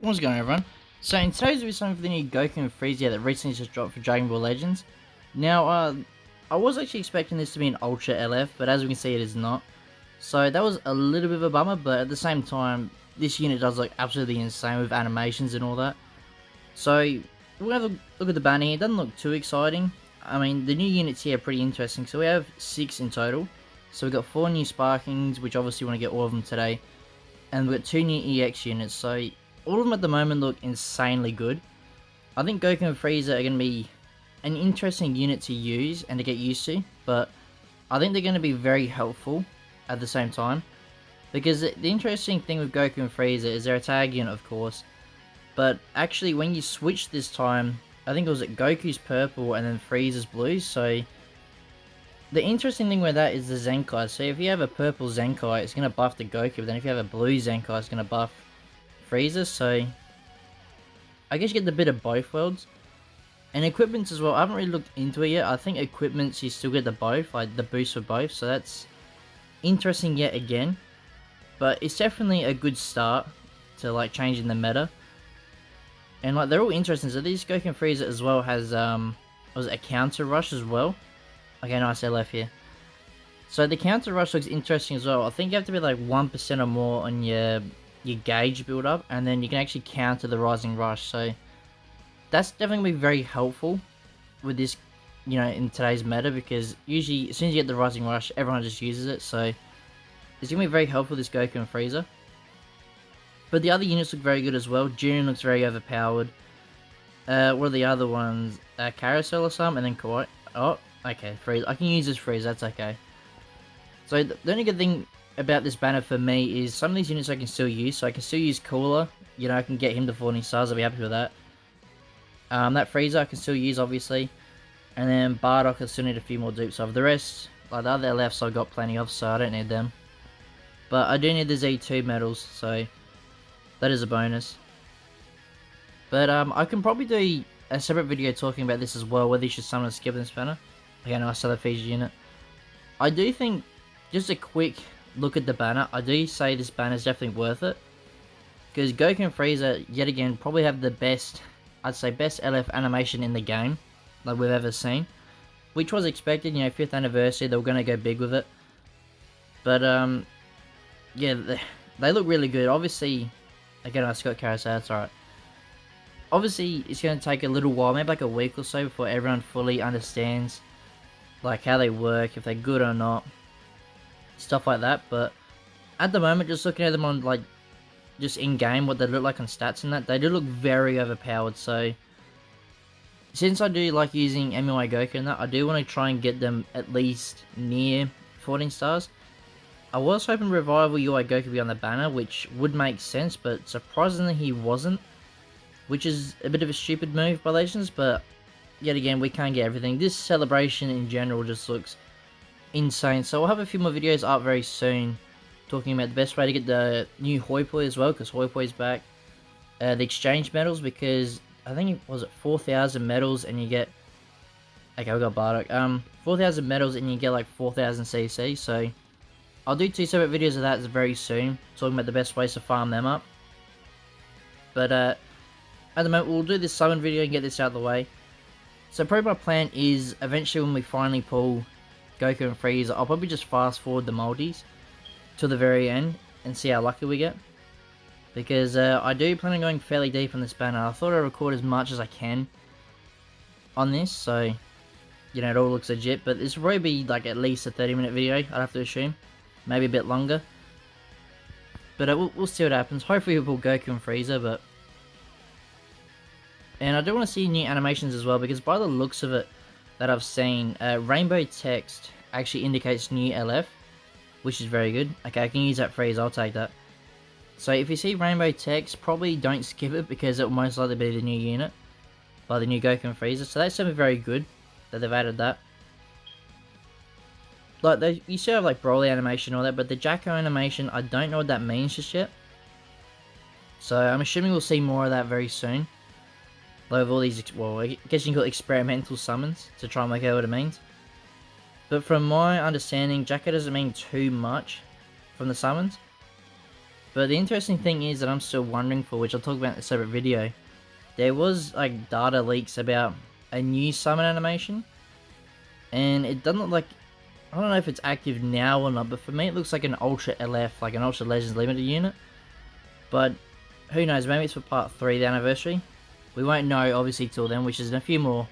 What's going on, everyone? So in today's video, something for the new Goku and Frieza that recently just dropped for Dragon Ball Legends. Now, I was actually expecting this to be an Ultra LF, but as we can see, it is not. So that was a little bit of a bummer, but at the same time, this unit does look absolutely insane with animations and all that. So we'll have a look at the banner here. It doesn't look too exciting. I mean, the new units here are pretty interesting. So we have 6 in total. So we've got 4 new Sparkings, which obviously want to get all of them today. And we've got 2 new EX units, so all of them at the moment look insanely good. I think Goku and Frieza are going to be an interesting unit to use and to get used to, but I think they're going to be very helpful at the same time. Because the interesting thing with Goku and Frieza is they're a tag unit, of course, but actually when you switch this time, I think it was Goku's purple and then Frieza's blue, so the interesting thing with that is the Zenkai. So if you have a purple Zenkai, it's going to buff the Goku, but then if you have a blue Zenkai, it's going to buff Frieza, so I guess you get the bit of both worlds. And equipments as well, I haven't really looked into it yet. I think equipments you still get the both, like the boost for both, so that's interesting yet again. But it's definitely a good start to like changing the meta. And like they're all interesting, so this Goku and Frieza as well has was a counter rush as well. Okay, nice LF here. So the counter rush looks interesting as well. I think you have to be like 1% or more on your gauge build up, and then you can actually counter the rising rush. So that's definitely very helpful with this, you know, in today's meta, because usually as soon as you get the rising rush, everyone just uses it. So it's gonna be very helpful, this Goku and Frieza. But the other units look very good as well. June looks very overpowered. What are the other ones? Carousel or something, and then Kawaii. Oh, okay, Frieza. I can use this Frieza, that's okay. So the only good thing about this banner for me is some of these units I can still use. So I can still use Cooler. You know, I can get him to 40 stars. I'll be happy with that. That Frieza I can still use, obviously. And then Bardock I still need a few more dupes of. The rest, like the other LFs I've got plenty of, so I don't need them. But I do need the Z2 medals, so that is a bonus. But I can probably do a separate video talking about this as well, whether you should summon a skip in this banner. Again, I sell a Fiji unit. I do think, just a quick look at the banner, I do say this banner is definitely worth it. Because Goku and Frieza, yet again, probably have the best, I'd say best LF animation in the game, like we've ever seen. Which was expected, you know, 5th anniversary, they were going to go big with it. But, yeah, they look really good. Obviously, again, I got Carousel, that's alright. Obviously, it's going to take a little while, maybe like a week or so, before everyone fully understands, like, how they work, if they're good or not. Stuff like that, but at the moment, just looking at them on, like, just in-game, what they look like on stats and that, they do look very overpowered, so since I do like using MUI Goku and that, I do want to try and get them at least near 14 stars. I was hoping Revival UI Goku would be on the banner, which would make sense, but surprisingly he wasn't, which is a bit of a stupid move by Legends, but yet again, we can't get everything. This celebration in general just looks insane. So I'll have a few more videos up very soon talking about the best way to get the new Hoi Poi as well, because Hoi Poi's back. The exchange medals, because I think it was 4,000 medals and you get, okay, we got Bardock. 4,000 medals and you get like 4,000 CC. So I'll do 2 separate videos of that very soon, talking about the best ways to farm them up. But at the moment, we'll do this summon video and get this out of the way. So probably my plan is, eventually when we finally pull Goku and Frieza, I'll probably just fast forward the multis to the very end and see how lucky we get. Because I do plan on going fairly deep on this banner. I thought I'd record as much as I can on this, so you know, it all looks legit. But this will probably be like at least a 30-minute video, I'd have to assume. Maybe a bit longer. But we'll see what happens. Hopefully we'll pull Goku and Frieza, but... And I do want to see new animations as well, because by the looks of it that I've seen, rainbow text actually indicates new LF, which is very good. Okay, I can use that phrase, I'll take that. So if you see rainbow text, probably don't skip it, because it will most likely be the new unit by the new Goku and Frieza. So that's something very good that they've added that. Like, you still have like Broly animation and all that, but the Jacko animation, I don't know what that means just yet. So I'm assuming we'll see more of that very soon. Like with all these, well, I guess you can call it experimental summons to try and work out what it means. But from my understanding, Jacko doesn't mean too much from the summons. But the interesting thing is that I'm still wondering for, which I'll talk about in a separate video, there was like data leaks about a new summon animation, and it doesn't look like, I don't know if it's active now or not, but for me it looks like an Ultra LF, like an Ultra Legends Limited unit. But who knows, maybe it's for part 3 of the anniversary. We won't know obviously till then, which is in a few more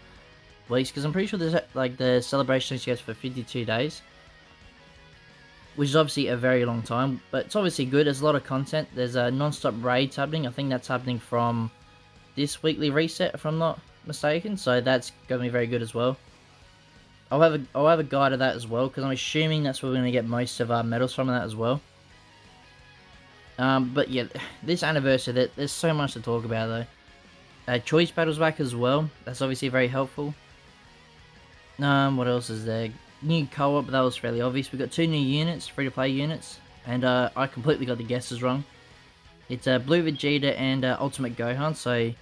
weeks, because I'm pretty sure there's like the celebration goes for 52 days. Which is obviously a very long time, but it's obviously good. There's a lot of content. There's a non-stop raids happening. I think that's happening from this weekly reset, if I'm not mistaken. So that's going to be very good as well. I'll have a guide of that as well, because I'm assuming that's where we're going to get most of our medals from that as well. But yeah, this anniversary, there's so much to talk about though. Choice battles back as well. That's obviously very helpful. What else is there? New co-op, that was fairly obvious. We got 2 new units, free-to-play units, and I completely got the guesses wrong. It's Blue Vegeta and Ultimate Gohan, so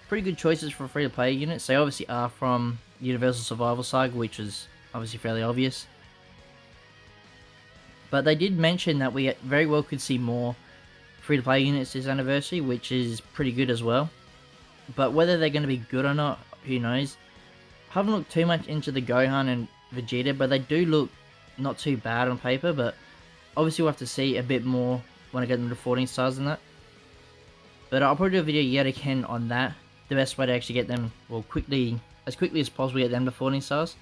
pretty good choices for free-to-play units. They obviously are from Universal Survival Saga, which is obviously fairly obvious. But they did mention that we very well could see more free-to-play units this anniversary, which is pretty good as well. But whether they're going to be good or not, who knows. I haven't looked too much into the Gohan and Vegeta, but they do look not too bad on paper, but obviously we'll have to see a bit more when I get them to 14 stars and that. But I'll probably do a video yet again on that, the best way to actually get them, well, as quickly as possible, get them to 14 stars.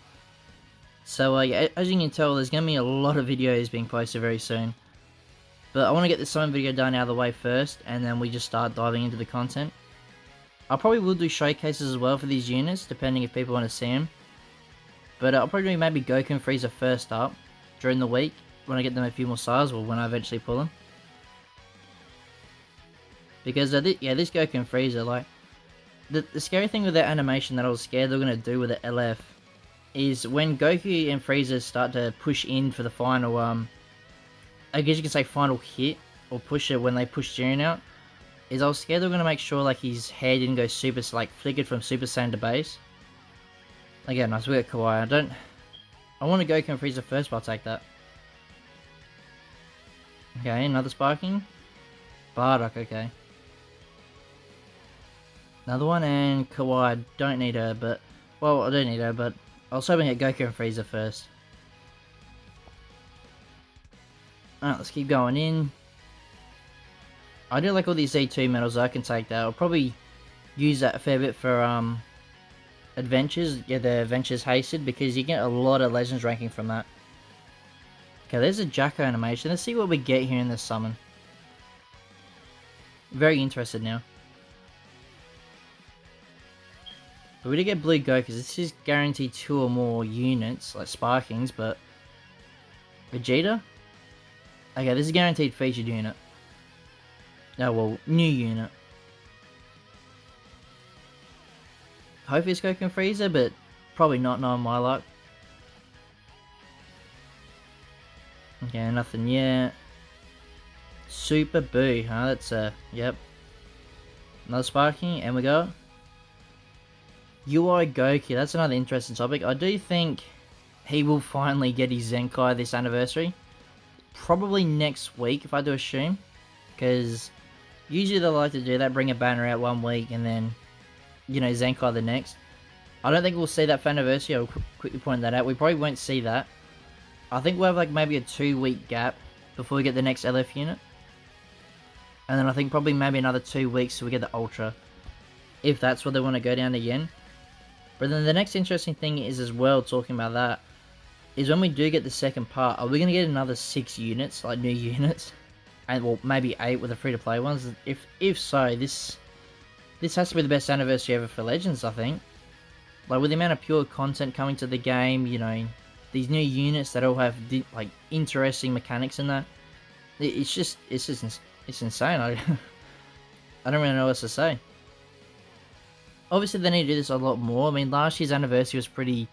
So yeah, as you can tell, there's going to be a lot of videos being posted very soon. But I want to get this summon video done out of the way first, and then we just start diving into the content. I probably will do showcases as well for these units, depending if people want to see them. But I'll probably do maybe Goku and Frieza first up during the week when I get them a few more stars, or when I eventually pull them. Because yeah, this Goku and Frieza, like the scary thing with that animation that I was scared they were gonna do with the LF is when Goku and Frieza start to push in for the final, I guess you can say final hit, or push it when they push Jiren out. Is I was scared they were gonna make sure like his hair didn't go super, like flickered from Super Saiyan to base. Again, nice, we got Kawaii. I want to Goku and Frieza first, but I'll take that. Okay, another sparking. Bardock, okay. Another one, and Kawaii, don't need her, but... Well, I don't need her, but I was hoping to get Goku and Frieza first. Alright, let's keep going in. I do like all these Z2 medals, so I can take that. I'll probably use that a fair bit for, adventures, yeah, the adventures hasted, because you get a lot of legends ranking from that. Okay, there's a Jacko animation. Let's see what we get here in this summon. Very interested now. But we did get Blue Goku, because this is guaranteed 2 or more units, like sparkings, but Vegeta? Okay, this is guaranteed featured unit. Oh well, new unit. Hopefully it's Goku and Frieza, but probably not, knowing my luck. Okay, nothing yet. Super Boo, huh? That's yep. Another sparking, and we go. UI Goku, that's another interesting topic. I do think he will finally get his Zenkai this anniversary. Probably next week, if I do assume. Because usually they like to do that, bring a banner out 1 week, and then, you know, Zenkai the next. I don't think we'll see that for anniversary. I'll quickly point that out. We probably won't see that. I think we'll have like maybe a 2-week gap before we get the next LF unit. And then I think probably maybe another 2 weeks till we get the Ultra. If that's what they want to go down again. But then the next interesting thing is as well, talking about that, is when we do get the second part, are we going to get another 6 units, like new units? And well, maybe 8 with the free-to-play ones. If so, this has to be the best anniversary ever for Legends, I think. Like, with the amount of pure content coming to the game, you know, these new units that all have, like, interesting mechanics in that. It's insane. I don't really know what else to say. Obviously, they need to do this a lot more. I mean, last year's anniversary was pretty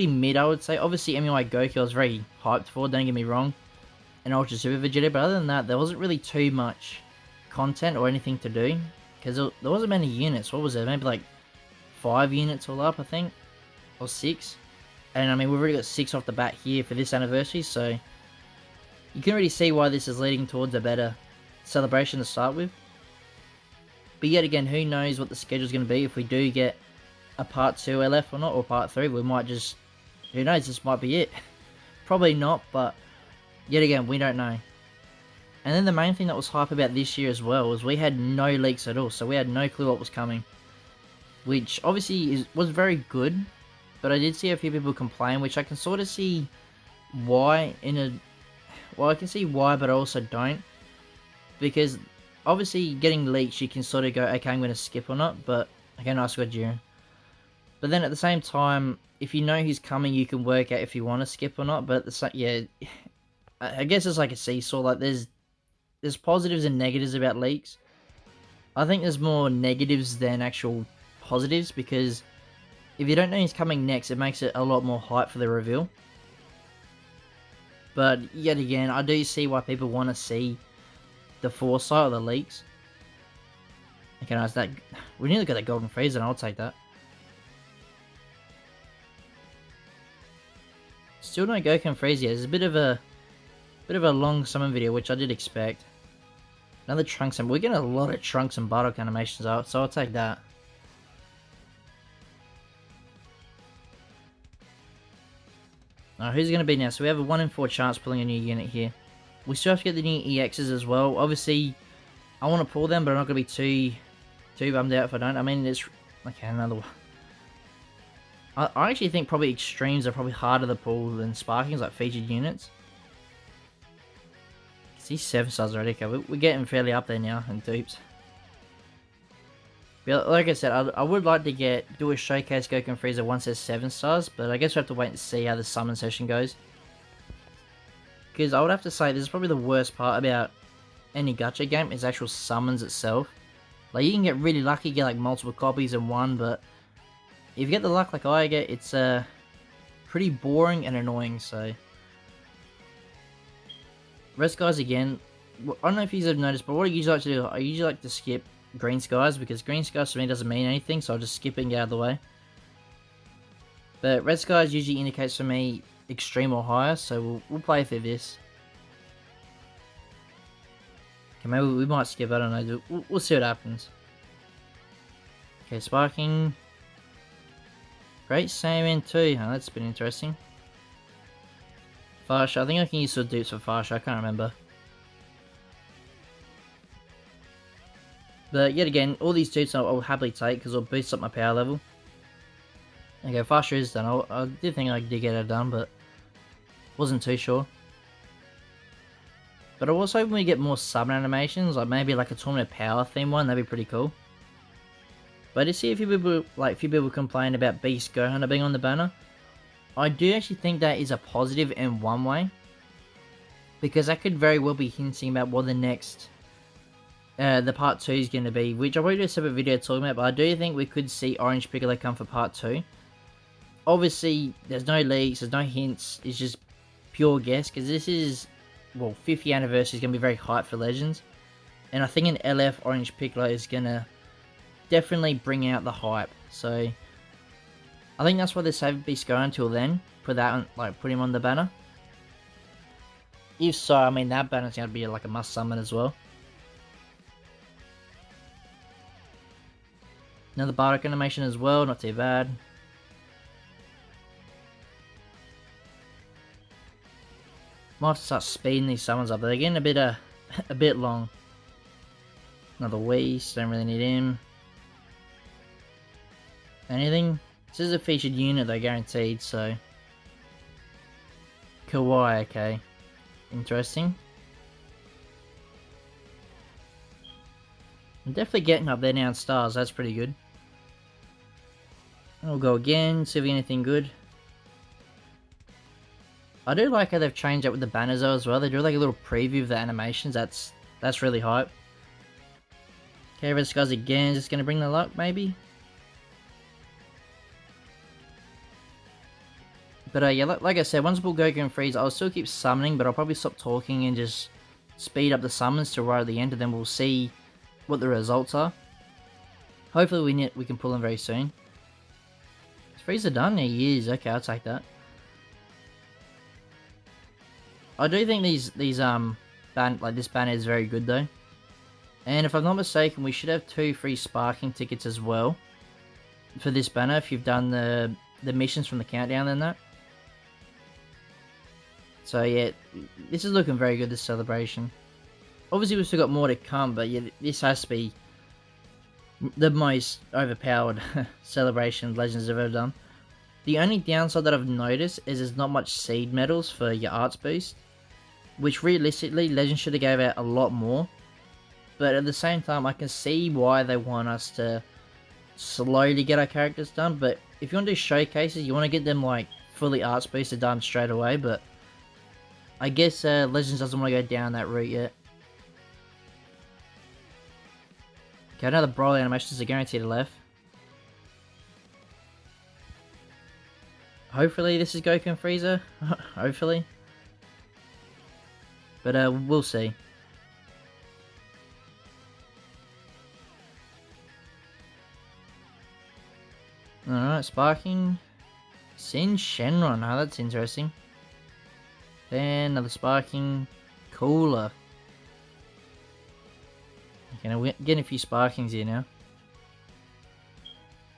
mid, I would say. Obviously, MUI Goku I was very hyped for, don't get me wrong. And Ultra Super Vegeta, but other than that, there wasn't really too much content or anything to do. Because there wasn't many units. What was it? Maybe like 5 units all up, I think. Or 6. And I mean, we've already got 6 off the bat here for this anniversary, so you can already see why this is leading towards a better celebration to start with. But yet again, who knows what the schedule's going to be if we do get a part 2 LF or not, or part 3. We might just, who knows, this might be it. Probably not, but yet again, we don't know. And then the main thing that was hype about this year as well was we had no leaks at all, so we had no clue what was coming. Which obviously was very good, but I did see a few people complain, which I can sort of see why well, I can see why, but I also don't. Because obviously getting leaks, you can sort of go, okay, I'm going to skip or not, but okay, nice got Jiren. But then at the same time, if you know he's coming, you can work out if you want to skip or not. But at the same, yeah, I guess it's like a seesaw. Like there's positives and negatives about leaks. I think there's more negatives than actual positives, because if you don't know he's coming next, it makes it a lot more hype for the reveal. But yet again, I do see why people want to see the foresight or the leaks. Okay, nice. That we nearly got that golden Frieza, and I'll take that. Still no Goku and Frieza. It's a bit of a long summon video, which I did expect. Another Trunks, and we're getting a lot of Trunks and Bardock animations out, so I'll take that. Alright, who's it going to be now? So we have a 1 in 4 chance pulling a new unit here. We still have to get the new EXs as well. Obviously, I want to pull them, but I'm not going to be too bummed out if I don't. I mean, it's okay. Another one. I actually think probably extremes are probably harder to pull than sparkings, like featured units. He's 7 stars already. Okay, we're getting fairly up there now in dupes. But like I said, I would like to do a showcase Goku and Frieza once there's 7 stars, but I guess we have to wait and see how the summon session goes. Because I would have to say this is probably the worst part about any gacha game is actual summons itself. Like you can get really lucky, get like multiple copies in one, but if you get the luck like I get, it's pretty boring and annoying. So Red Skies again, I don't know if you have noticed, but what I usually like to do, I usually like to skip Green Skies, because Green Skies to me doesn't mean anything, so I'll just skip it and get out of the way. But Red Skies usually indicates for me extreme or higher, so we'll play through this. Okay, maybe we might skip, I don't know, we'll see what happens. Okay, Sparking. Great Saiyan 2, oh, that's been interesting. Farsha, I think I can use some dupes for Farsha, I can't remember. But yet again, all these dupes I'll happily take because it'll boost up my power level. Okay, Farsha is done. I did think I did get it done, but wasn't too sure. But I was hoping we get more summon animations, like maybe like a Tournament of Power theme one, that'd be pretty cool. But I see a few people complain about Beast Gohan being on the banner. I do actually think that is a positive in one way, because that could very well be hinting about what the next the part 2 is going to be, which I'll probably do a separate video talking about, but I do think we could see Orange Piccolo come for part 2. Obviously, there's no leaks, there's no hints, it's just pure guess, because this is, well, 50th anniversary is going to be very hype for Legends, and I think an LF Orange Piccolo is going to definitely bring out the hype, so I think that's why they saved Beast Go until then, put that on, like, put him on the banner. If so, I mean, that banner's going to be like a must summon as well. Another Bardock animation as well, not too bad. Might have to start speeding these summons up, they're getting a bit long. Another Whis, don't really need him. Anything? This is a featured unit though, guaranteed, so. Kawaii, okay. Interesting. I'm definitely getting up there now in stars, that's pretty good. We'll go again, see if we get anything good. I do like how they've changed up with the banners though as well. They do like a little preview of the animations, that's really hype. Okay, Red Skies again, just gonna bring the luck maybe? But yeah, like I said, once we pull Goku and Frieza, I'll still keep summoning, but I'll probably stop talking and just speed up the summons to right at the end, and then we'll see what the results are. Hopefully we can pull them very soon. Is Frieza done? Yeah, he is. Okay, I'll take that. I do think this banner is very good though. And if I'm not mistaken, we should have 2 free sparking tickets as well for this banner if you've done the missions from the countdown and that. So yeah, this is looking very good, this celebration. Obviously we've still got more to come, but yeah, this has to be the most overpowered celebration Legends have ever done. The only downside that I've noticed is there's not much seed medals for your arts boost, which realistically Legends should have gave out a lot more. But at the same time, I can see why they want us to slowly get our characters done. But if you want to do showcases, you want to get them like fully arts boosted done straight away. But I guess Legends doesn't want to go down that route yet. Okay, another Broly animation is a guaranteed LF. Hopefully this is Goku and Frieza. Hopefully. But we'll see. Alright, sparking. Sin Shenron, oh that's interesting. Then another sparking. Cooler. Okay, now we're getting a few sparkings here now.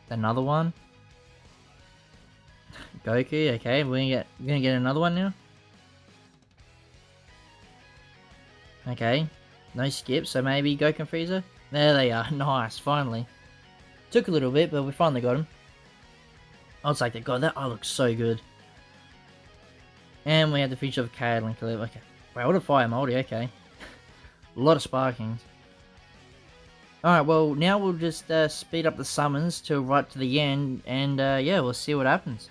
Another one. Goku, okay, we're gonna get another one now. Okay, no skip, so maybe Goku and Frieza. There they are, nice, finally. Took a little bit, but we finally got him. I was like, God, that eye looks so good. And we have the feature of Kale and Khalil. Okay, wow, what a fire multi, okay. A lot of sparkings. Alright, well, now we'll just speed up the summons till right to the end, and yeah, we'll see what happens.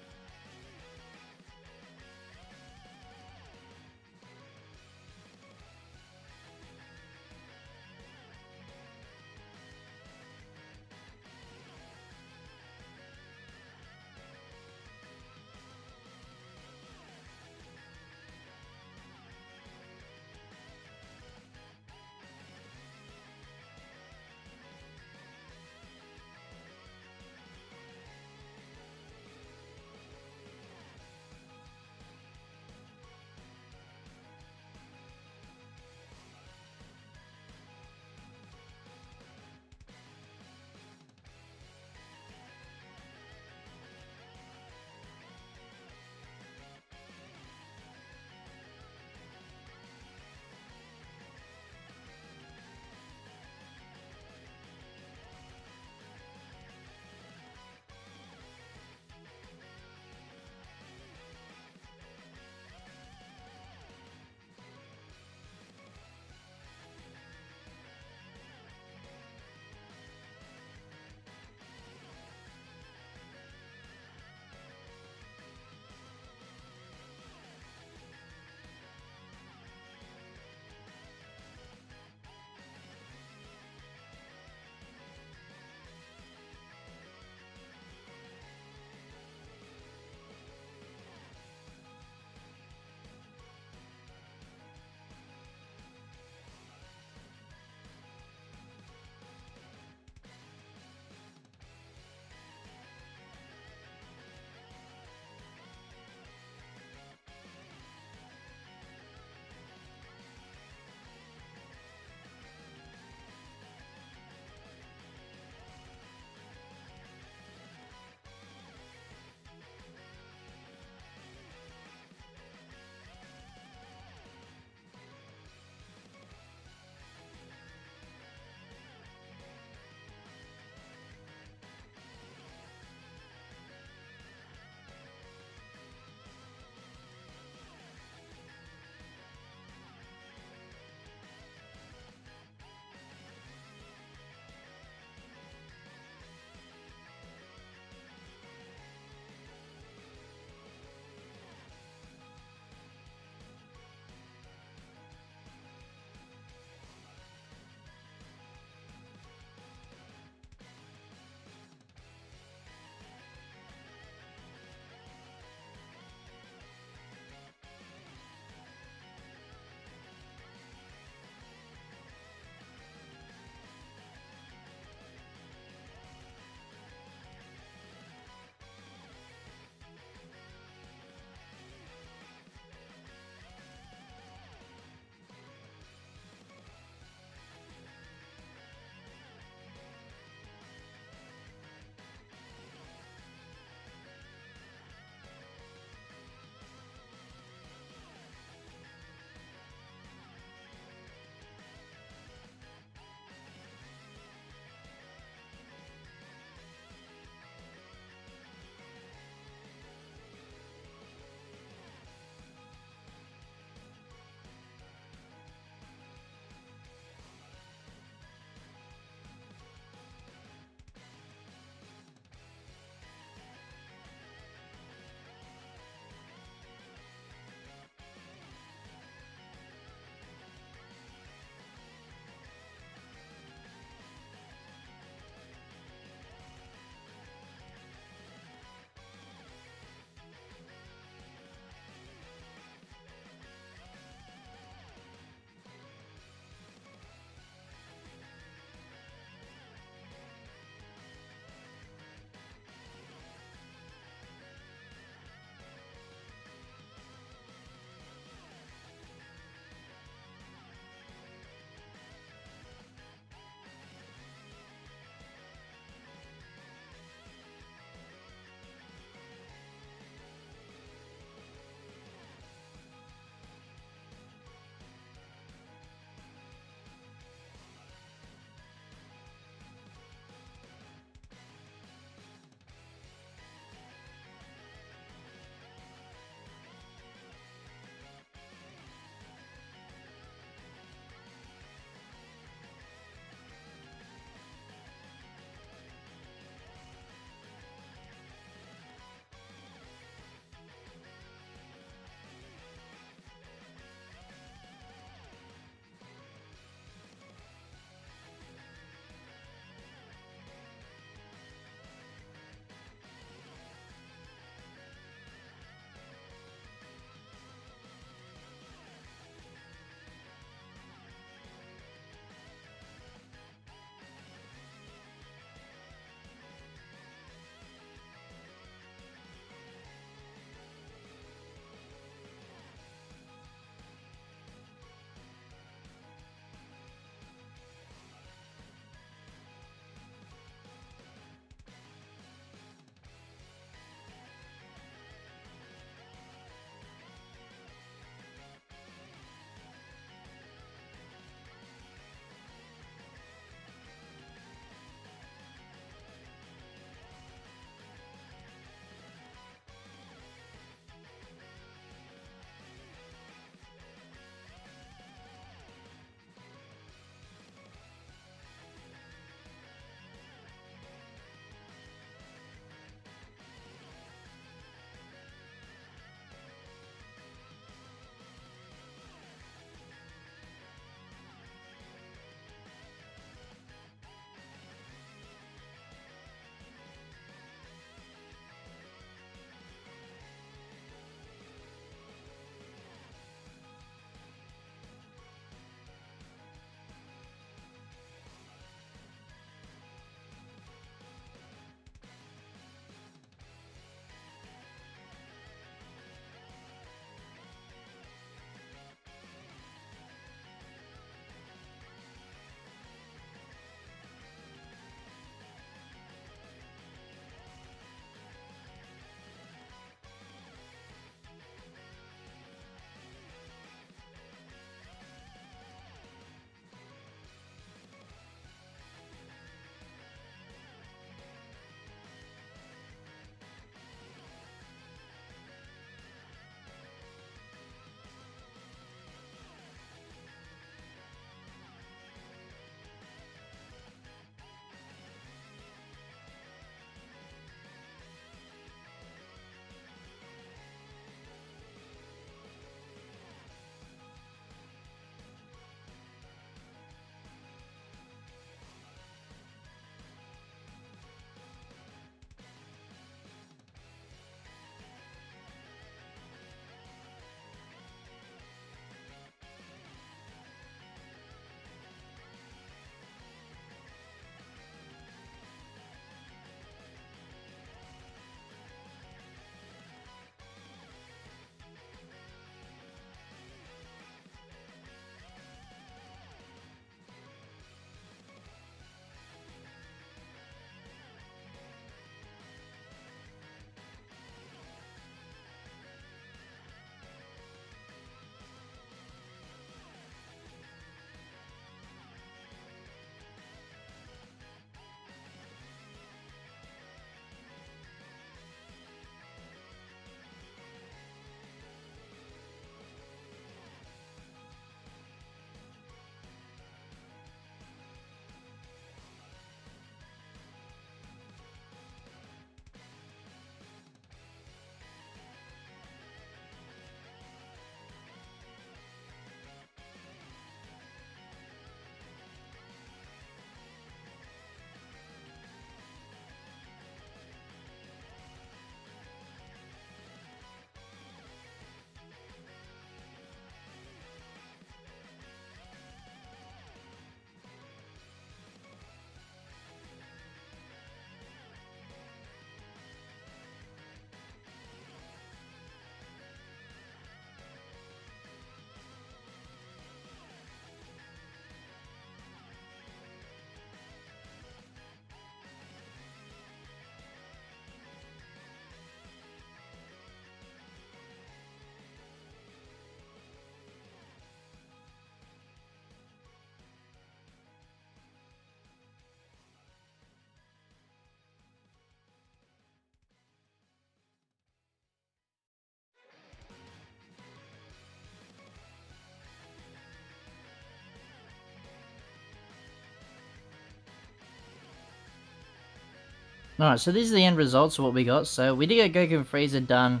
Alright, so these are the end results of what we got. So we did get Goku and Frieza done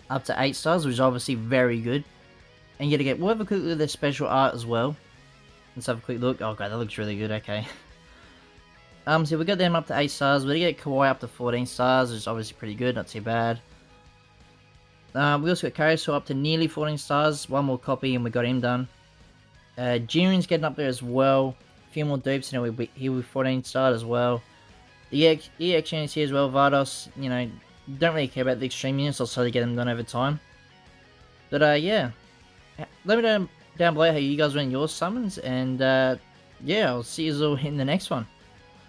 up to 8 stars, which is obviously very good. And you we'll have a quick look at their special art as well. Let's have a quick look. Oh god, that looks really good, okay. So we got them up to 8 stars, we did get Kawaii up to 14 stars, which is obviously pretty good, not too bad. We also got Kaiosou up to nearly 14 stars, one more copy and we got him done. Jiren's getting up there as well, a few more dupes and he will be 14 stars as well. The EX units here as well, Vardos, you know, don't really care about the extreme units, I'll slowly get them done over time. But yeah, let me know down below how you guys run your summons, and yeah, I'll see you all in the next one.